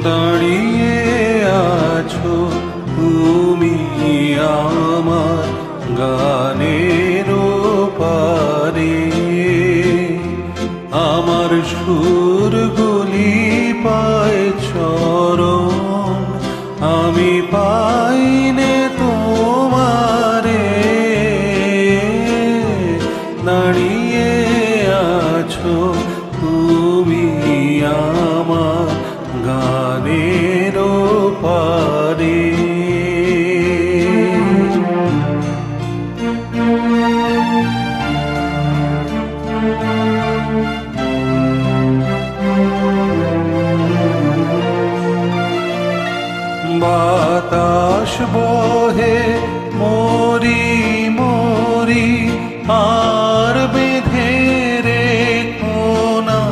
দাঁড়িয়ে আছো তুমি আমার গানের পারে, আমার সুরগুলি পায় চরণ, আমি পাইনে তোমারে। দাঁড়িয়ে আছো তুমি আমার গানের পারে। বাতাস বহে মরি মরি আর বেঁধে রেখো না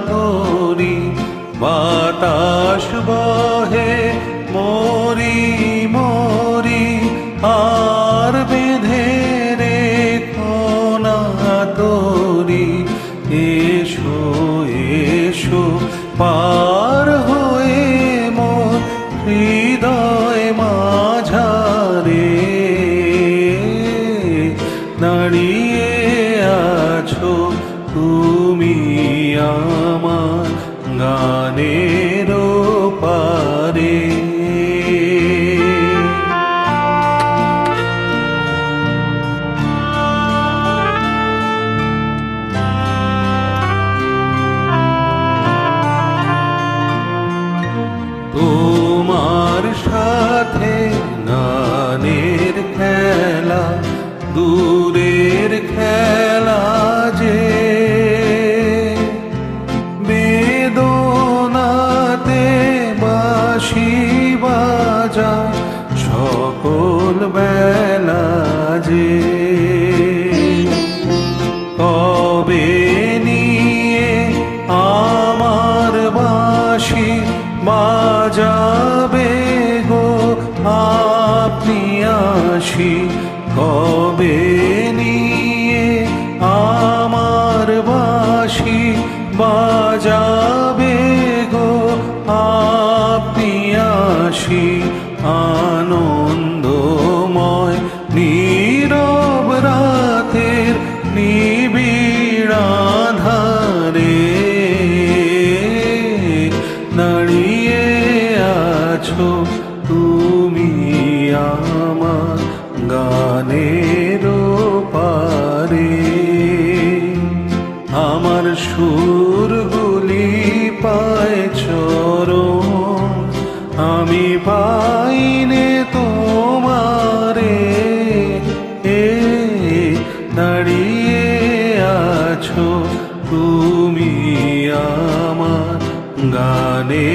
তোরি। বাতাস বহে মরি মরি আর বেঁধে রেখো না তোরি। এসো এসো পার হয়ে মোর হৃদয় মাঝারে। দাঁড়িয়ে আছো তুমি আমার গানের পারে। তোমার সাথে গানের খেলা দূরের খেলা যে, বেদনাতে বাঁশি বাজা সকল বেলা যে। কবে নিয়ে আমার বাঁশি বাজাবে গো আপনি আসি। কবে নিয়ে আমার বাঁশি বাজাবে গো আপনি আসি। আনন্দময় নীরব রাতের নিবিড় আঁধারে। দাঁড়িয়ে আছো তুমি আমার গানের পারে, আমার সুরগুলি পায় চরণ, আমি পাইনে তোমারে। দাঁড়িয়ে আছো তুমি আমার গানে।